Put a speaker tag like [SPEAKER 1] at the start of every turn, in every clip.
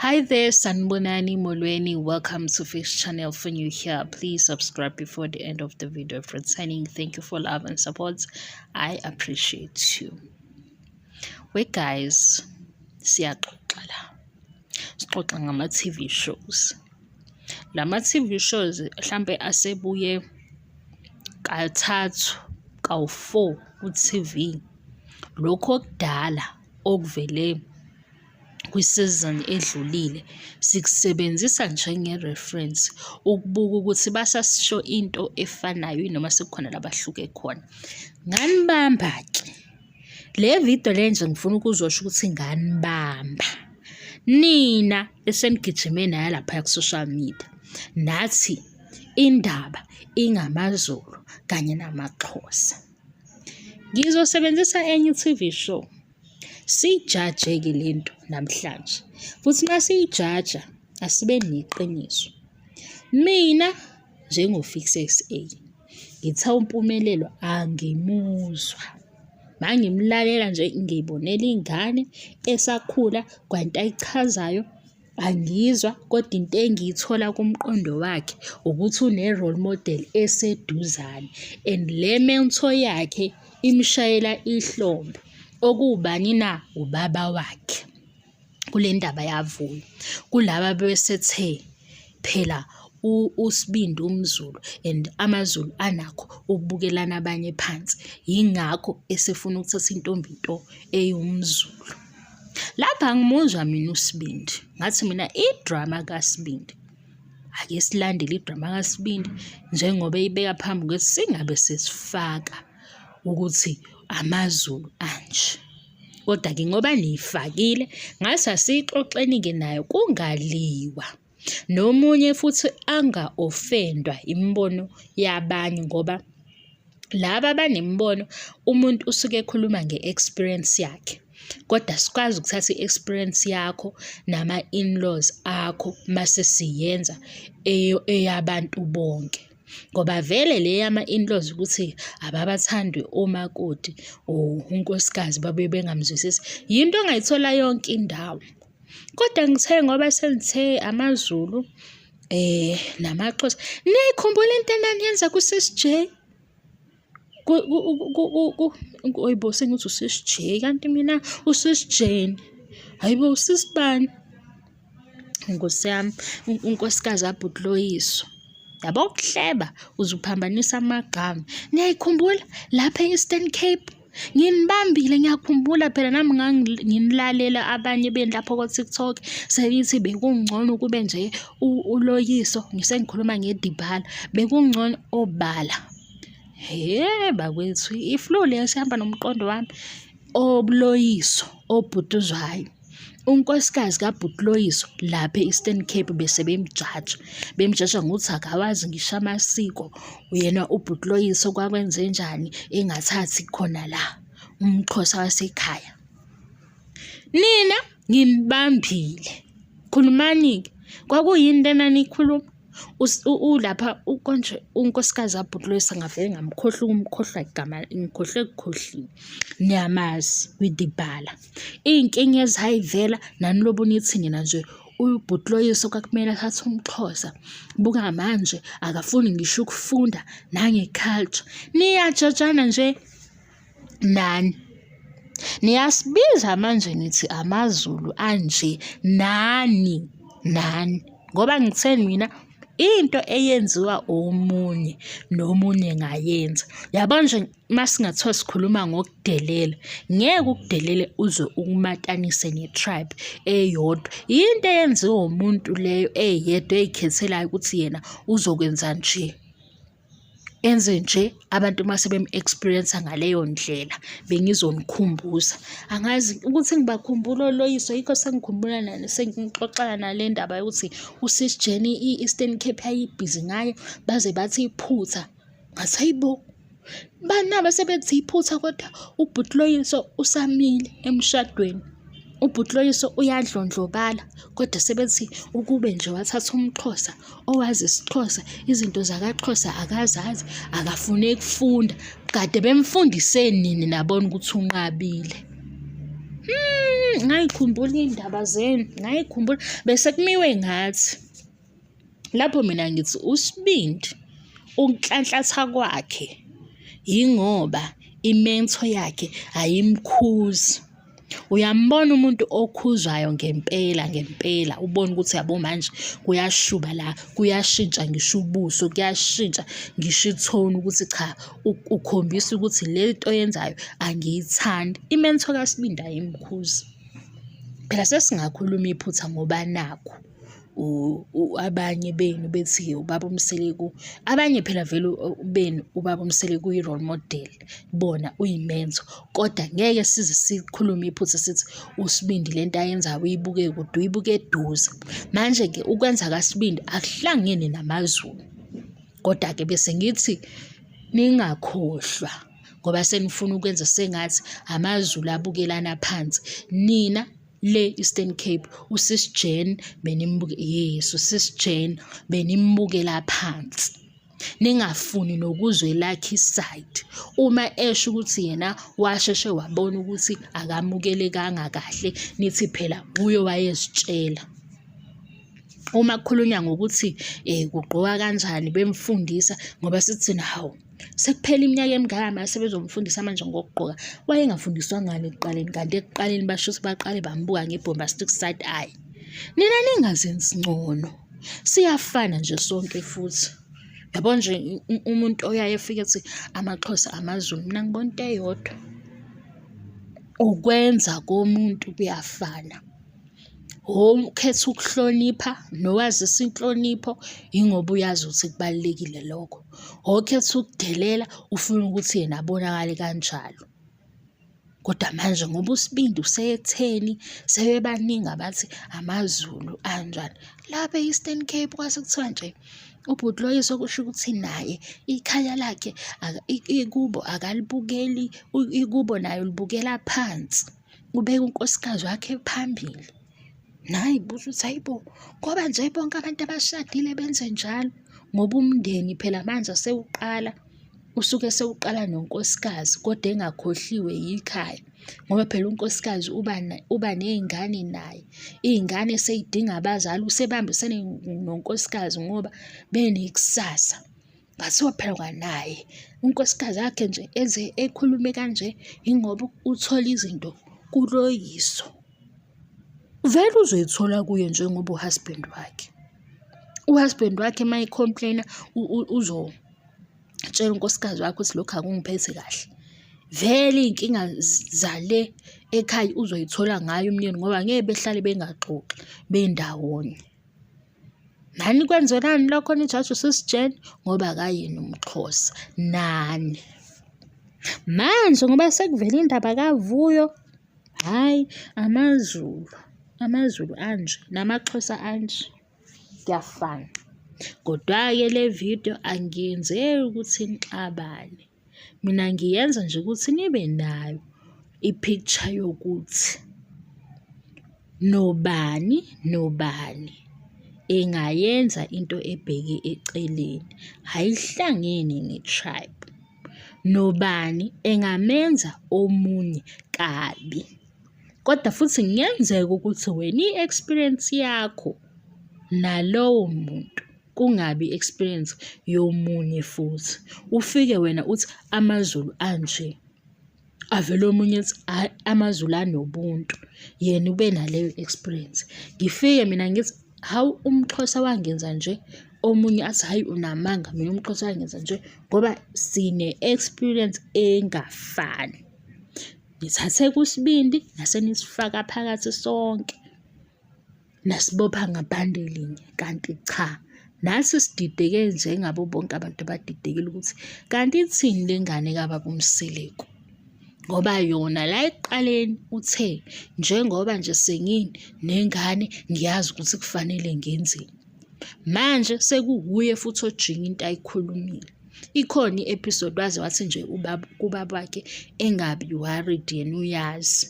[SPEAKER 1] Hi there, Sanbonani Molweni. Welcome to Fish Channel. For new here, please subscribe before the end of the video. For signing, thank you for love and support. I appreciate you. Wait, guys, sixoxa ngama-TV shows. Lama-TV shows mhlambe asebuye kathathu kawu-4 ku-TV. Lokho okudala okuvele kwisizini edlulile sikusebenzisa njenge-reference ukubuka ukuthi basasisho into efanayo noma sekukhona labahluke khona. Nganibamba-ke le video le nje ngifuna ukuzosho ukuthi nganibamba nina esenigijime nayo lapha ku-social media nathi indaba ingamaZulu kanye namaXhosa. Ngizosebenzisa enye i-TV show sijaje-ke lento namhlanje futhi masiyijaja asibe neqiniso. Mina njengoFix SA ngitha umpumelelo angimuzwa mangimlalela nje ngibonela ingane esakhula kwanti ayichazayo angizwa, kodwa into engiyithola kumqondo wakhe ukuthi une-role model eseduzane and le mentor yakhe imshayela ihlombe. Okubani na? Ubaba wakhe. Kule ndaba yavuyo kulaba besethe phela uSibindi umZulu and amaZulu anakho ukubukelana abanye phansi, yingakho esefuna ukuthatha intombi into eyumZulu. Lapha ngimuzwa mina uSibindi ngathi mina idrama kaSibindi ake silandele idrama kaSibindi njengoba ibeka phambi kwethu, singabe sesifaka ukuthi amaZulu anje. Kodwa-ke ngoba niyifakile ngathi asixoxeni-ke nayo kungaliwa, nomunye futhi anga-ofendwa imibono yabanye, ngoba laba abanemibono umuntu usuke ekhuluma nge-experience yakhe. Kodwa sikwazi ukuthatha i-experience yakho nama-in-laws akho mase siyenza eyabantu bonke, ngoba vele le yama-in-laws ukuthi ababathandi omakoti unkosikazi babe bengamzwisisi yinto ongayithola yonke indawo. Kodwa ngithe ngoba sengithe amaZulu namaXhosa, niyayikhumbula into enaniyenza ku-Sis J? Oyibo sengithi uSis J kanti mina uSis Jane, hayibo uSis bani? Nkosi yami, unkosikazi uButloyiso. Yabo ukuhleba uzuphambanisa amagama. Niyayikhumbula lapha e-Eastern Cape? Nginibambile, ngiyakhumbula phela nami nginilalela abanye lapho ko-TikTok seyithi bekungcono kube nje uLoyiso, ngisengikhuluma ngeDibala, bekungcono obala. Bakwethu iflu le sihamba nomqondo wami. obuloyiso obhutuzwayo, unkosikazi kaButloyiso lapha e-Eastern Cape bese bemjaja ngokuthi akawazi ngisho amasiko. Uyena uButloyiso kwakwenze njani engathathi khona la umXhosa wasekhaya. Nina nginibambile, khulumani-ke, kwakuyini lena nikhuluma? Lapha konje unkosikazi kaButloyiso ngavele ngamkhohlwa ukumkhohlwa igama, ngikhohlwe. Niyamazi uDibala, iy'nkinga ezayivela nanilobu nithi nina nje uButloyiso kwakumele athathe umXhosa, buka manje akafuni ngisho ukufunda nange-culture. Niyajajana nje nani, niyasibiza manje nithi amaZulu anje nani, ngoba ngitheni mina into eyenziwa omunye nomunye ngayenza. Yabo nje masingathiwa sikhuluma ngokudelela, ngeke ukudelele uze ukumatanise ne-tribe eyodwa. Into eyenziwa umuntu leyo eyedwa eyikhethelayo ukuthi yena uzokwenza nje, enze nje abantu mase bem-experience ngaleyo ndlela. Bengizonikhumbuza, angazi ukuthi ngibakhumbula oLoyiso, yikho sengikhumbula sengixoxana nale ndaba yokuthi uSis Jenny i-Eastern Cape yayibhizi ngayo baze bathi iphutha. Ngathi hayibo, banaba sebethi iphutha kodwa uButloyiso usamile emshadweni. uButloyiso uyadlondlobala kodwa sebethi ukube nje wathatha umXhosa owazi isiXhosa, izinto zakaXhosa akazazi, akafune ukufunda. Kade bemfundise nini nabona ukuthi unqabile? Ngayikhumbula iy'ndaba zenu, ngayikhumbula. Bese kumiwe ngathi. Lapho mina ngithi uSibindi ukunhlanhlatha kwakhe yingoba imento yakhe ayimkhuzi. Uyambona umuntu okhuzwayo ngempela ubone ukuthi yabo manje kuyashuba la, kuyashintsha ngisho ubuso, kuyashintsha ngisho ithoni ukuthi cha ukhombisa ukuthi le nto oyenzayo angiyithandi. Imento kaSibindi ayimkhuzi. Phela sesingakhuluma iphutha ngoba nakhu abanye benu bethi ubaba uMseleku, abanye phela vele benu ubaba Umseleku uyi-role model, bona uyimento, kodwa ngeke size sikhulume iphutha sithi uSibindi lento ayenzayo uyibuke kude, uyibuke eduze. Manje-ke ukwenza kaSibindi akuhlangene namaZulu, kodwa-ke bese ngithi ningakhohlwa ngoba senifuna ukwenza sengathi amaZulu abukelana phansi. Nina le Eastern Cape uSis Jane benimbuke, yes uSis Jane benimbukela phansi, ningafuni nokuzwe lakhe iside. Uma esho ukuthi yena washeshe wabona ukuthi akamukelekanga kahle, nithi phela nguye wayezitshela. Uma kukhulunywa ngokuthi kugqoka kanjani bemfundisa, ngoba sithi hawu sekuphela iminyaka emingaka mase bezomfundisa manje ngokugqoka. Wayengafundiswa ngani ekuqaleni? Kanti ekuqaleni basho ukuthi baqale bambuka nge-bombastic side eye. Nina ningazenzi ngcono, siyafana nje sonke futhi. Yabo nje umuntu oyaye efike ethi amaXhosa amaZulu, mina ngibona into eyodwa, ukwenza komuntu kuyafana. Ukhetha ukuhlonipha nowazisa inhlonipho ingoba uyazi ukuthi kubalulekile lokho. Okhetha ukudelela ufuna ukuthi yena abonakale kanjalo. Kodwa manje ngoba uSibindi useyetheni, sebebaningi abathi amaZulu anjani. Lapha e-Eastern Cape kwase kuthiwa nje ubhuti Loyiso kusho ukuthi naye ikhaya lakhe ikubo akalibukeli, ikubo nayo libukela phansi, ubeka unkosikazi wakhe phambili. Nayi buza ukuthi hayibo, ngoba nje bonke abantu abashadile benze njalo, ngoba umndeni phela manje sewuqala, usuke sewuqala nonkosikazi kodwa engakhohliwe yikhaya, ngoba phela unkosikazi uba ney'ngane naye, iy'ngane sey'dinga abazali, usebambisene nonkosikazi ngoba benekusasa. Ngathiwa phela kwanaye unkosikazi yakhe nje eze ekhulume kanje ingoba uthola izinto kuLoyiso. Vele uzoyithola kuye njengoba uhusband wakhe. Uhusband wakhe uma ecomplaina uzotshela unkosikazi wakhe ukuthi lokhu akungiphethe kahle. Vele iy'nkinga zale ekhaya uzoyithola ngayo umyeni ngoba ngeke behlale bengaxoxi bendawonye. Nani kwenzelani lokho nijaji uSis Jane ngoba akayena umXhosa nani. Manje ngoba sekuvele indaba kaVuyo, hhayi amaZulu anje namaXhosa anje kuyafana. Kodwa-ke le video angiyenzeli ukuthi nixabane, mina ngiyenza nje ukuthi nibe nayo i-picture yokuthi nobani engayenza into ebheke eceleni, ayihlangene ne-tribe. Nobani engamenza omunye kabi, kodwa futhi kungenzeka ukuthi wena i-experience yakho nalowo muntu kungabi i-experience yomunye futhi. Ufike wena uthi amaZulu anje, avele omunye ethi amaZulu anobuntu, yena ube naleyo experience. Ngifike mina ngithi hawu umXhosa wangenza nje, omunye athi hayi unamanga, mina umXhosa wangenza nje, ngoba sine-experience engafani. Nithathe kuSibindi nase nisifaka phakathi sonke, nasibopha ngabhande linye, kanti cha, nathi sidideke njengabo bonke abantu abadidekile ukuthi kanti ithini le ngane kababa uMseleku, ngoba yona la ekuqaleni uthe njengoba nje sengini nengane ngiyazi ukuthi kufanele ngenzeni. Manje sekuwuye futhi ojinga into ayikhulumile. Ikhona i-episode waze wathi nje ubaba wakhe engabi worried, yena uyazi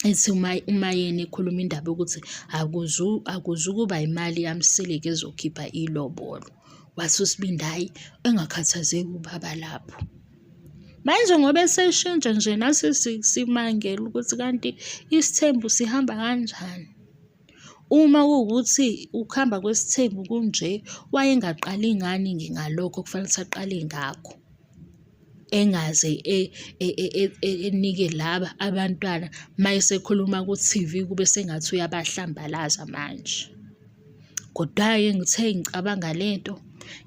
[SPEAKER 1] ethi uma yena ekhuluma indaba yokuthi akuzukuba imali yaMseleku ezokhipha ilobolo, wathi uSibindi hayi engakhathazeki ubaba lapho. Manje ngoba eseshintsha nje nathi simangele ukuthi kanti isithembu sihamba kanjani. Uma kuwukuthi ukuhamba kwesithembu kunje, wayengaqali ngani ngalokho kufanele ukuthi aqale ngakho, engaze enike laba abantwana mayesekhuluma ku-TV kube sengathi uyabahlambalaza manje. Kodwa-ke ngithe ngicabanga lento,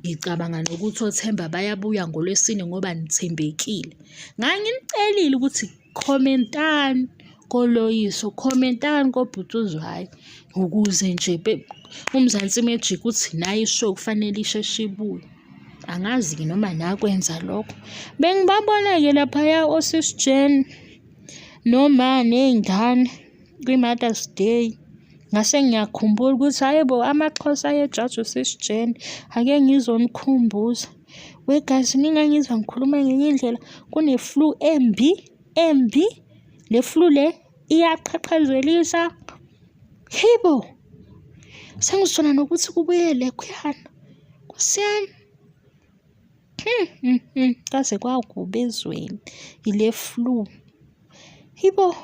[SPEAKER 1] ngicabanga nokuthi oThemba bayabuya ngoLwesine ngoba nithembekile. Nganginicelile ukuthi khomentani koloyiso, khomentani kobhutshuzwayo, ukuze nje uMzansi Magic uthi nayo ishow kufanele isheshe ibuye. Angazi-ke noma nakwenza lokho. Bengibabona-ke laphaya oSis Jane noma ney'ngane kwi-Mother's Day. Ngase ngiyakhumbula ukuthi hhayi bo, amaXhosa ayejaji uSis Jane, ake ngizonikhumbuza. Wegazi ningangizwa ngikhuluma ngenye indlela, kune-flu embi, le flu le iyaqhaqhazelisa. Hibo, sengizithola nokuthi kubuye lekhuyana, kusiyani. Kaze kwakubi ezweni ile flu. Hibo,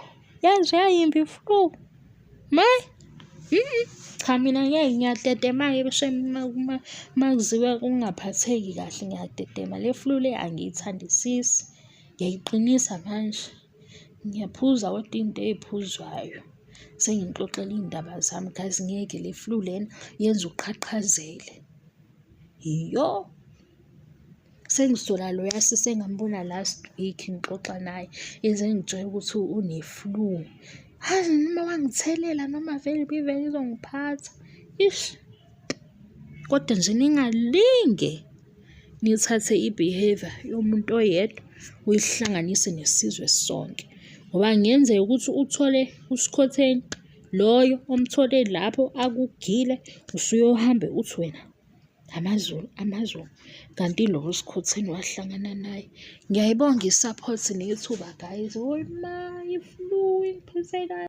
[SPEAKER 1] yaze yayimbi flu. Cha mina ngiyadedema-ke uma kuziwa kungaphatheki kahle, ngiyadedema. Le flu le angiyithandisisi, ngiyayiqinisa manje. Ngiyaphuza kodwa into ey'phuzwayo. Sengixoxela iy'ndaba zami guys, ngeke le flu lena yenza uqhaqhazele. Iyo, sengizithola loya sisi engambona last week ngixoxa naye, eze ngitshela ukuthi une-flu. Hazi noma wangithelela noma vele izongiphatha. Ish. Kodwa nje ningalinge nithathe i-behavior yomuntu oyedwa uyihlanganise nesizwe sonke. Ngoba kungenzeka ukuthi uthole uSikhotheni, loyo omthole lapho akugile, usuyohambe uthi wena amaZulu, kanti lo uSikhotheni wahlangana naye. Ngiyayibonga i-support nethuba guys. Oh ma, i-flu ingiphethe kabi.